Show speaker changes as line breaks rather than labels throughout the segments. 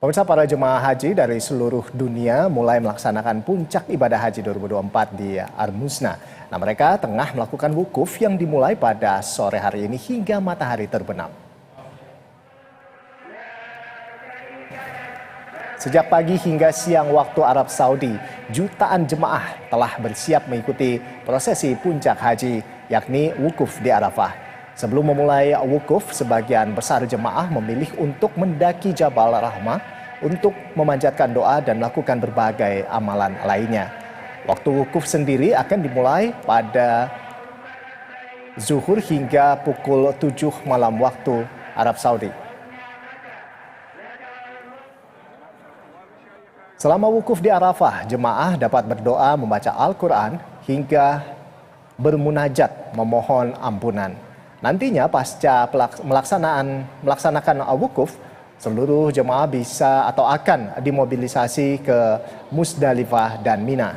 Pemirsa, para jemaah haji dari seluruh dunia mulai melaksanakan puncak ibadah haji 2024 di Al-Musna. Nah, mereka tengah melakukan wukuf yang dimulai pada sore hari ini hingga matahari terbenam. Sejak pagi hingga siang waktu Arab Saudi, jutaan jemaah telah bersiap mengikuti prosesi puncak haji, yakni wukuf di Arafah. Sebelum memulai wukuf, sebagian besar jemaah memilih untuk mendaki Jabal Rahmah untuk memanjatkan doa dan melakukan berbagai amalan lainnya. Waktu wukuf sendiri akan dimulai pada zuhur hingga pukul 7 malam waktu Arab Saudi. Selama wukuf di Arafah, jemaah dapat berdoa, membaca Al-Quran, hingga bermunajat memohon ampunan. Nantinya pasca melaksanakan wukuf, seluruh jemaah bisa atau akan dimobilisasi ke Musdalifah dan Mina.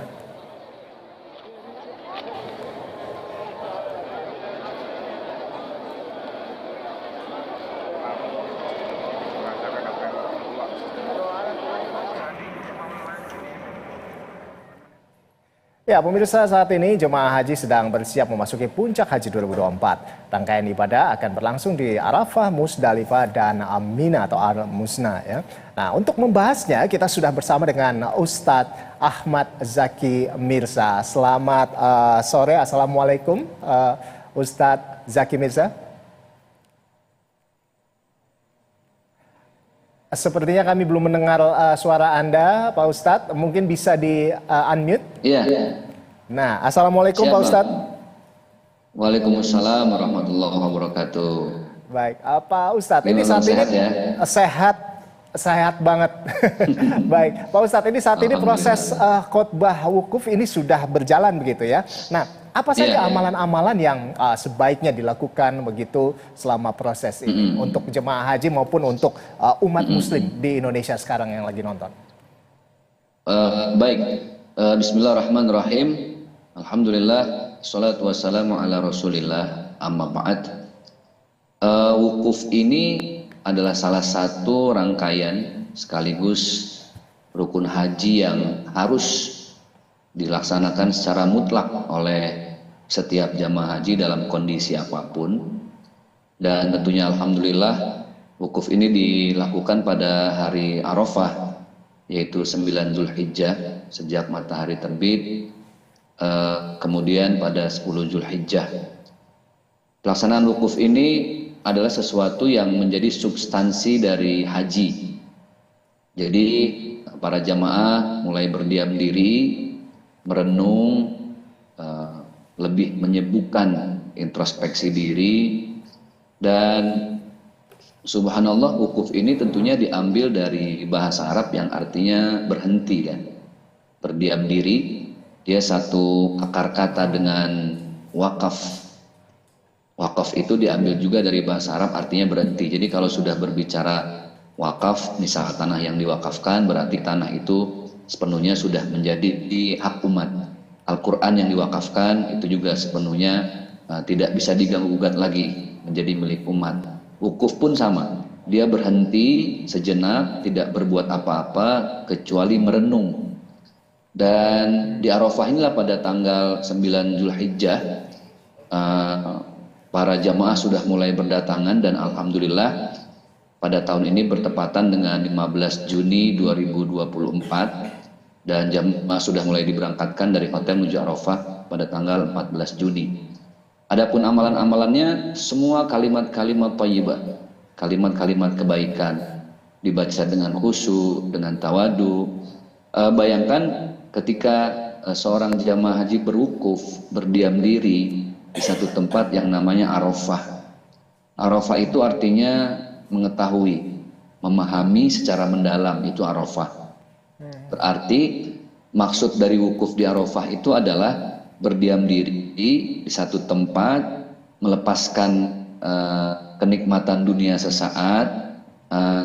Ya, pemirsa, saat ini jemaah haji sedang bersiap memasuki puncak haji 2024. Rangkaian ibadah akan berlangsung di Arafah, Musdalifah, dan Mina atau Al-Musna. Ya. Nah, untuk membahasnya kita sudah bersama dengan Ustadz Ahmad Zaki Mirza. Selamat sore, Assalamualaikum Ustadz Zaki Mirza. Sepertinya kami belum mendengar suara Anda, Pak Ustadz. Mungkin bisa di-unmute?
Iya.
Nah, Assalamualaikum Pak Ustadz.
Waalaikumsalam warahmatullahi wabarakatuh.
Baik, Pak Ustadz, ini saat ini sehat banget. Baik, Pak Ustadz, ini saat ini proses khotbah wukuf ini sudah berjalan begitu ya. Nah, apa saja amalan-amalan yang sebaiknya dilakukan begitu selama proses ini untuk jemaah haji maupun untuk umat muslim di Indonesia sekarang yang lagi nonton?
Baik, bismillahirrahmanirrahim. Alhamdulillah, salatu wassalamu ala rasulillah, amma ba'd. Wukuf ini adalah salah satu rangkaian sekaligus rukun haji yang harus dilaksanakan secara mutlak oleh setiap jamaah haji dalam kondisi apapun. Dan tentunya alhamdulillah wukuf ini dilakukan pada hari Arafah, yaitu 9 Zulhijjah sejak matahari terbit, kemudian pada 10 Zulhijjah. Pelaksanaan wukuf ini adalah sesuatu yang menjadi substansi dari haji. Jadi para jamaah mulai berdiam diri, merenung, lebih menyibukkan introspeksi diri, dan subhanallah, wukuf ini tentunya diambil dari bahasa Arab yang artinya berhenti kan, berdiam diri. Dia satu akar kata dengan wakaf. Wakaf itu diambil juga dari bahasa Arab artinya berhenti. Jadi kalau sudah berbicara wakaf, misal tanah yang diwakafkan, berarti tanah itu sepenuhnya sudah menjadi hak umat. Al-Quran yang diwakafkan itu juga sepenuhnya tidak bisa diganggu-gugat lagi, menjadi milik umat. Wukuf pun sama, dia berhenti sejenak, tidak berbuat apa-apa kecuali merenung. Dan di Arafah inilah pada tanggal 9 Zulhijjah para jamaah sudah mulai berdatangan, dan alhamdulillah pada tahun ini bertepatan dengan 15 Juni 2024. Dan jamaah sudah mulai diberangkatkan dari hotel menuju Arafah pada tanggal 14 Juni. Adapun amalan-amalannya semua kalimat-kalimat thayyibah, kalimat-kalimat kebaikan, dibaca dengan khusyuk, dengan tawadu. Bayangkan ketika seorang jamaah haji berwukuf, berdiam diri di satu tempat yang namanya Arafah. Arafah itu artinya mengetahui, memahami secara mendalam, itu Arafah. Berarti maksud dari wukuf di Arafah itu adalah berdiam diri di satu tempat, melepaskan kenikmatan dunia sesaat,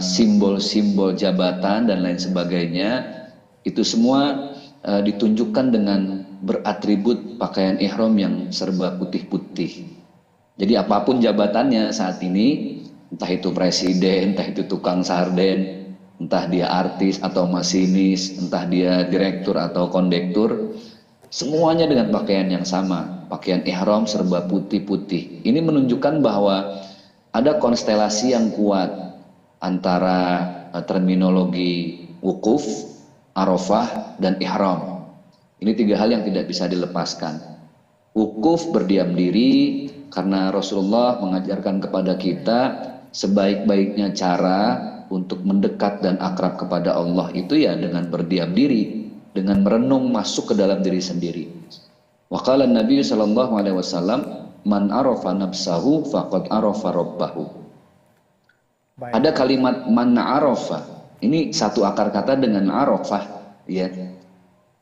simbol-simbol jabatan dan lain sebagainya. Itu semua ditunjukkan dengan beratribut pakaian ihram yang serba putih-putih. Jadi apapun jabatannya saat ini, entah itu presiden, entah itu tukang sarden, entah dia artis atau masinis, entah dia direktur atau kondektur, semuanya dengan pakaian yang sama, pakaian ihram serba putih-putih. Ini menunjukkan bahwa ada konstelasi yang kuat antara terminologi wukuf, Arafah, dan ihram. Ini tiga hal yang tidak bisa dilepaskan. Wukuf berdiam diri karena Rasulullah mengajarkan kepada kita sebaik-baiknya cara untuk mendekat dan akrab kepada Allah itu ya dengan berdiam diri, dengan merenung masuk ke dalam diri sendiri. Wa qala Nabi sallallahu alaihi wasallam, man arafa nafsahu faqad arafa rabbahu.
Baik.
Ada kalimat man arafa. Ini satu akar kata dengan arafah, ya.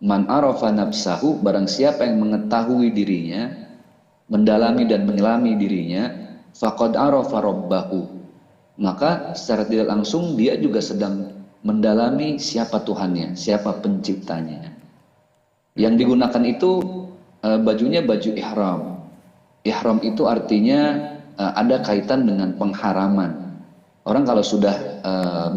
Man arafa nafsahu, barang siapa yang mengetahui dirinya, mendalami dan menyelami dirinya, faqad arafa rabbahu. Maka secara tidak langsung dia juga sedang mendalami siapa Tuhannya, siapa penciptanya. Yang digunakan itu bajunya baju ihram. Ihram itu artinya ada kaitan dengan pengharaman. Orang kalau sudah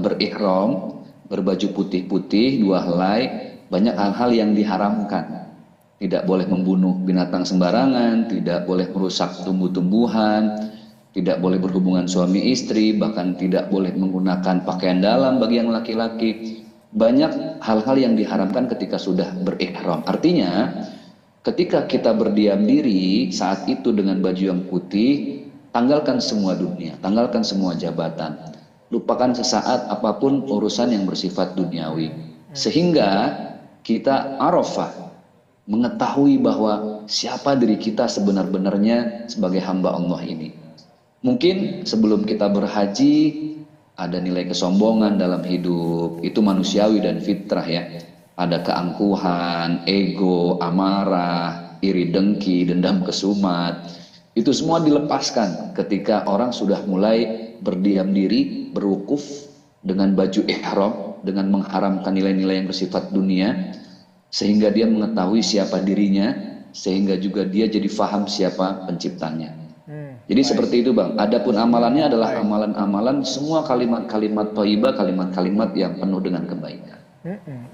berihram, berbaju putih-putih, dua helai, banyak hal-hal yang diharamkan. Tidak boleh membunuh binatang sembarangan, tidak boleh merusak tumbuh-tumbuhan, tidak boleh berhubungan suami istri, bahkan tidak boleh menggunakan pakaian dalam bagi yang laki-laki. Banyak hal-hal yang diharamkan ketika sudah berihram. Artinya, ketika kita berdiam diri saat itu dengan baju yang putih, tanggalkan semua dunia, tanggalkan semua jabatan, lupakan sesaat apapun urusan yang bersifat duniawi, sehingga kita arafah, mengetahui bahwa siapa diri kita sebenar-benarnya sebagai hamba Allah ini. Mungkin sebelum kita berhaji ada nilai kesombongan dalam hidup, itu manusiawi dan fitrah ya. Ada keangkuhan, ego, amarah, iri dengki, dendam kesumat. Itu semua dilepaskan ketika orang sudah mulai berdiam diri, berwukuf dengan baju ihram, dengan mengharamkan nilai-nilai yang bersifat dunia, sehingga dia mengetahui siapa dirinya, sehingga juga dia jadi faham siapa penciptanya. Jadi seperti itu Bang. Adapun amalannya adalah amalan-amalan semua kalimat-kalimat thayyibah, kalimat-kalimat yang penuh dengan kebaikan.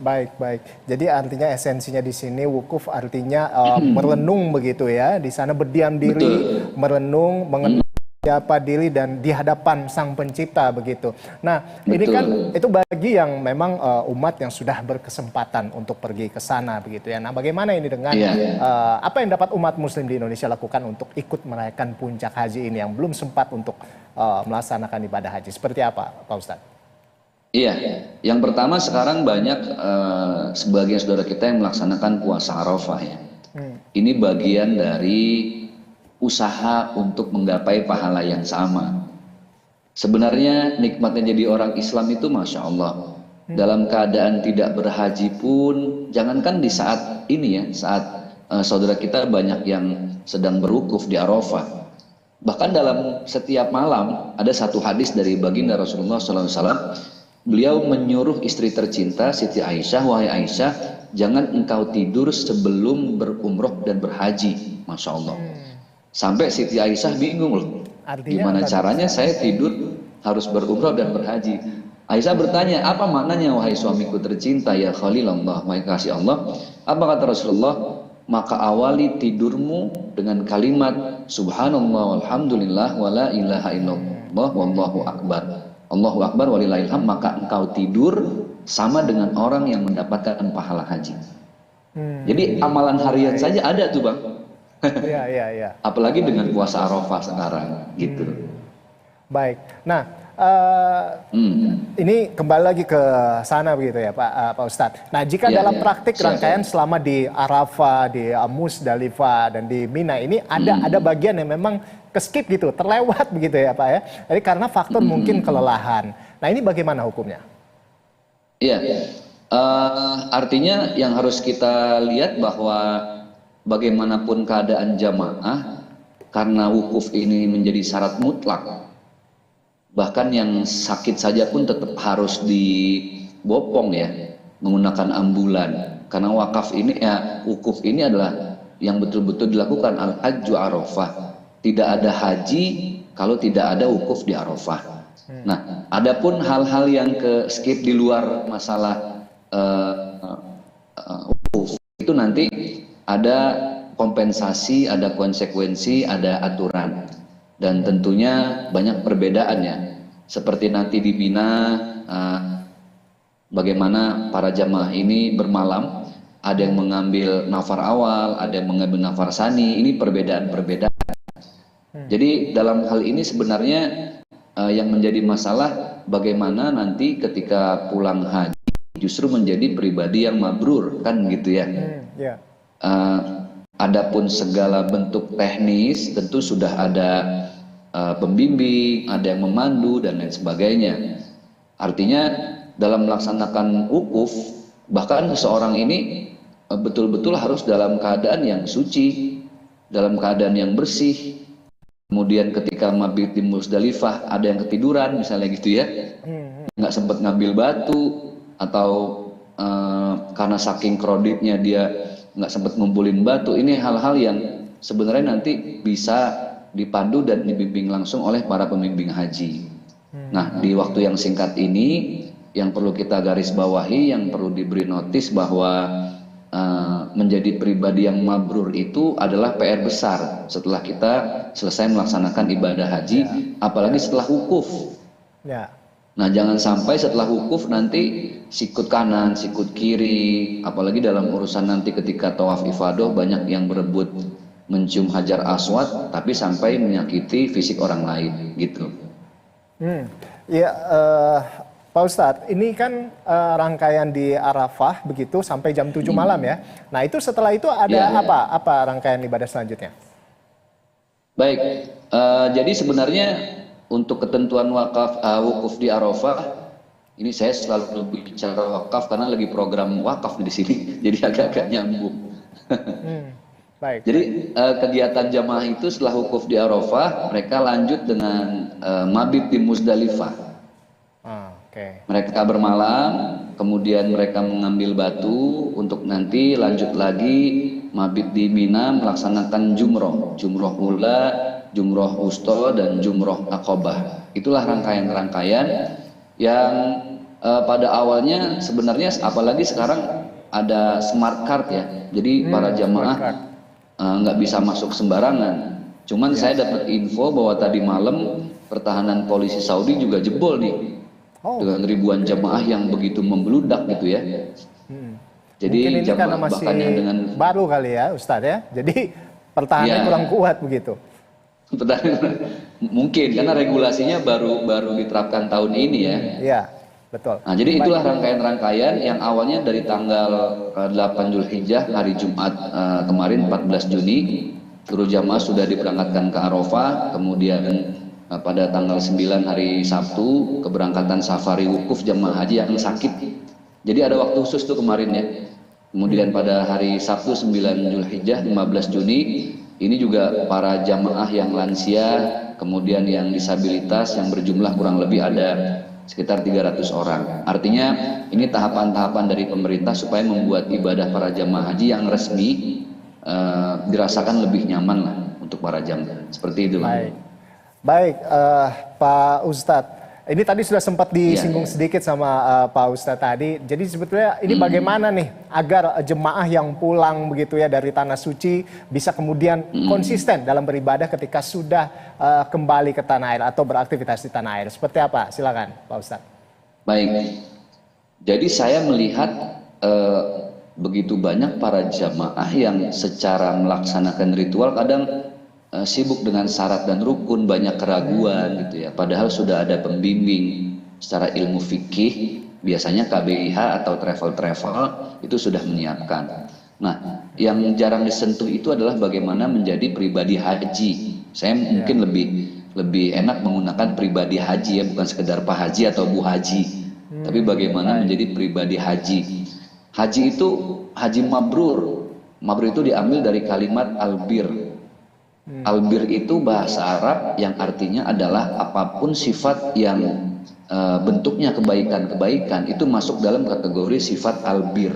Baik, baik. Jadi artinya esensinya di sini wukuf artinya merenung begitu ya. Di sana berdiam diri, betul, merenung, mengenal siapa diri dan di hadapan Sang Pencipta begitu. Nah, betul, ini kan itu bagi yang memang umat yang sudah berkesempatan untuk pergi ke sana begitu ya. Nah, bagaimana ini dengan apa yang dapat umat muslim di Indonesia lakukan untuk ikut merayakan puncak haji ini yang belum sempat untuk melaksanakan ibadah haji? Seperti apa, Pak Ustadz?
Iya, yang pertama sekarang banyak sebagian saudara kita yang melaksanakan puasa Arafah ya. Ini bagian dari usaha untuk menggapai pahala yang sama. Sebenarnya nikmatnya jadi orang Islam itu Masya Allah. Dalam keadaan tidak berhaji pun, jangankan di saat ini ya, saat saudara kita banyak yang sedang berwukuf di Arafah. Bahkan dalam setiap malam ada satu hadis dari baginda Rasulullah SAW. Beliau menyuruh istri tercinta Siti Aisyah, wahai Aisyah, jangan engkau tidur sebelum berumroh dan berhaji. Masya Allah. Sampai Siti Aisyah bingung loh. Gimana caranya saya tidur harus berumroh dan berhaji. Aisyah bertanya, apa maknanya wahai suamiku tercinta ya Khalilullah, wahai kasih Allah? Apa kata Rasulullah? Maka awali tidurmu dengan kalimat Subhanallah walhamdulillah wa la ilaha illallah wallahu akbar. Allahu Akbar walillahilham, maka engkau tidur sama dengan orang yang mendapatkan pahala haji. Jadi amalan harian saja ada tuh Bang.
Iya.
Apalagi dengan puasa Arafah sekarang gitu.
Baik. Nah, ini kembali lagi ke sana begitu ya Pak Ustadz. Nah, jika dalam praktik rangkaian selama di Arafah, di Musdalifah dan di Mina ini ada bagian yang memang keskip gitu, terlewat begitu ya Pak ya. Jadi karena faktor mungkin kelelahan. Nah, ini bagaimana hukumnya?
Iya. Artinya yang harus kita lihat bahwa bagaimanapun keadaan jamaah, karena wukuf ini menjadi syarat mutlak. Bahkan yang sakit saja pun tetap harus dibopong ya, menggunakan ambulan. Karena wakaf ini wukuf ini adalah yang betul-betul dilakukan al-hajju Arafah. Tidak ada haji kalau tidak ada wukuf di Arafah. Nah, adapun hal-hal yang ke skip di luar masalah wukuf itu nanti ada kompensasi, ada konsekuensi, ada aturan, dan tentunya banyak perbedaannya. Seperti nanti di Mina, bagaimana para jamaah ini bermalam, ada yang mengambil nafar awal, ada yang mengambil nafar sani, ini perbedaan-perbedaan. Jadi dalam hal ini sebenarnya yang menjadi masalah bagaimana nanti ketika pulang haji justru menjadi pribadi yang mabrur, kan gitu ya. Adapun segala bentuk teknis tentu sudah ada pembimbing, ada yang memandu dan lain sebagainya. Artinya dalam melaksanakan wukuf, bahkan seseorang ini betul-betul harus dalam keadaan yang suci, dalam keadaan yang bersih. Kemudian ketika mabit di Musdalifah ada yang ketiduran misalnya gitu ya, nggak sempat ngambil batu, atau karena saking kreditnya dia nggak sempat ngumpulin batu. Ini hal-hal yang sebenarnya nanti bisa dipandu dan dibimbing langsung oleh para pembimbing haji. Nah, di waktu yang singkat ini yang perlu kita garis bawahi, yang perlu diberi notis bahwa menjadi pribadi yang mabrur itu adalah PR besar setelah kita selesai melaksanakan ibadah haji, apalagi setelah wukuf. Nah, jangan sampai setelah wukuf nanti sikut kanan, sikut kiri, apalagi dalam urusan nanti ketika tawaf ifadah banyak yang berebut mencium hajar aswad tapi sampai menyakiti fisik orang lain gitu.
Pak Ustadz, ini kan rangkaian di Arafah begitu sampai jam 7 malam ya. Nah, itu setelah itu ada apa rangkaian ibadah selanjutnya?
Baik, jadi sebenarnya untuk ketentuan wukuf di Arafah, ini saya selalu bicara wakaf karena lagi program wakaf di sini, jadi agak-agak nyambung.
Baik.
Jadi kegiatan jamaah itu setelah wukuf di Arafah, mereka lanjut dengan mabit di Musdalifah. Mereka bermalam, kemudian mereka mengambil batu untuk nanti lanjut lagi mabit di Mina melaksanakan jumroh ula, jumroh wusta, dan jumroh aqobah. Itulah rangkaian-rangkaian yang pada awalnya sebenarnya, apalagi sekarang ada smart card ya, jadi para jamaah nggak bisa masuk sembarangan. Cuman saya dapat info bahwa tadi malam pertahanan polisi Saudi juga jebol nih. Dengan ribuan jamaah yang begitu membludak gitu ya. Jadi jamaah bahkan yang dengan
baru kali ya Ustadz ya. Jadi pertahanan kurang kuat begitu.
Mungkin karena regulasinya baru diterapkan tahun ini ya.
Iya, betul.
Nah, jadi itulah rangkaian-rangkaian yang awalnya dari tanggal 8 Zulhijjah hari Jumat kemarin 14 Juni seluruh jamaah sudah diberangkatkan ke Arafah, kemudian pada tanggal 9 hari Sabtu keberangkatan safari wukuf jamaah haji yang sakit. Jadi ada waktu khusus tuh kemarin ya. Kemudian pada hari Sabtu 9 Zulhijjah 15 Juni ini juga para jamaah yang lansia, kemudian yang disabilitas yang berjumlah kurang lebih ada sekitar 300 orang. Artinya ini tahapan-tahapan dari pemerintah supaya membuat ibadah para jamaah haji yang resmi dirasakan lebih nyaman lah untuk para jamaah. Seperti itu.
Baik, Pak Ustadz, ini tadi sudah sempat disinggung sedikit sama Pak Ustadz tadi. Jadi sebetulnya ini bagaimana nih agar jemaah yang pulang begitu ya dari tanah suci bisa kemudian konsisten dalam beribadah ketika sudah kembali ke tanah air atau beraktivitas di tanah air. Seperti apa? Silakan, Pak Ustadz.
Baik, jadi saya melihat begitu banyak para jamaah yang secara melaksanakan ritual kadang sibuk dengan syarat dan rukun, banyak keraguan gitu ya. Padahal sudah ada pembimbing secara ilmu fikih, biasanya KBIH atau travel itu sudah menyiapkan. Nah, yang jarang disentuh itu adalah bagaimana menjadi pribadi haji. Saya mungkin lebih enak menggunakan pribadi haji ya, bukan sekedar Pak Haji atau Bu Haji. Tapi bagaimana menjadi pribadi haji. Haji itu haji mabrur. Mabrur itu diambil dari kalimat albir. Albir itu bahasa Arab yang artinya adalah apapun sifat yang bentuknya kebaikan-kebaikan itu masuk dalam kategori sifat albir.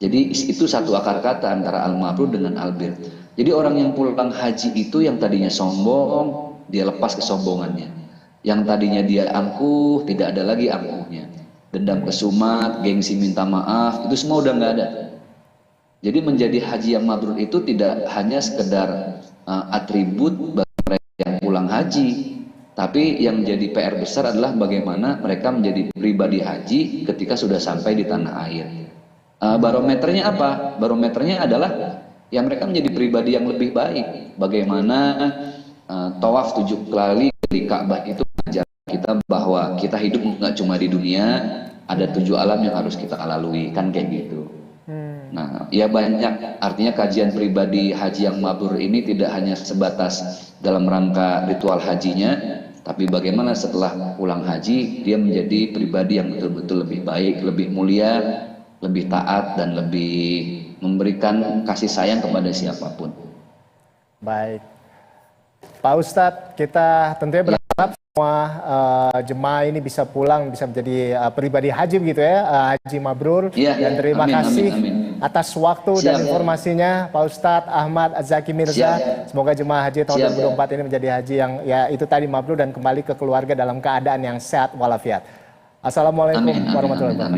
Jadi itu satu akar kata antara al-mabrur dengan albir. Jadi orang yang pulang haji itu yang tadinya sombong, dia lepas kesombongannya. Yang tadinya dia angkuh, tidak ada lagi angkuhnya. Dendam kesumat, gengsi minta maaf, itu semua udah nggak ada. Jadi menjadi haji yang mabrur itu tidak hanya sekedar atribut bagi mereka yang pulang haji, tapi yang menjadi PR besar adalah bagaimana mereka menjadi pribadi haji ketika sudah sampai di tanah air. Barometernya apa? Barometernya adalah yang mereka menjadi pribadi yang lebih baik. Bagaimana tawaf 7 kali di Ka'bah itu mengajar kita bahwa kita hidup nggak cuma di dunia, ada 7 alam yang harus kita lalui, kan kayak gitu. Nah, ya banyak, artinya kajian pribadi haji yang mabrur ini tidak hanya sebatas dalam rangka ritual hajinya, tapi bagaimana setelah pulang haji dia menjadi pribadi yang betul-betul lebih baik, lebih mulia, lebih taat, dan lebih memberikan kasih sayang kepada siapapun.
Baik. Pak Ustadz, kita tentunya berharap semua jemaah ini bisa pulang, bisa menjadi pribadi haji begitu ya, haji mabrur. Dan terima kasih atas waktu dan informasinya Pak Ustadz Ahmad Az-Zaki Mirza. Semoga jemaah haji tahun 2024 ini menjadi haji yang ya itu tadi mabrur dan kembali ke keluarga dalam keadaan yang sehat walafiat. Assalamualaikum warahmatullahi wabarakatuh.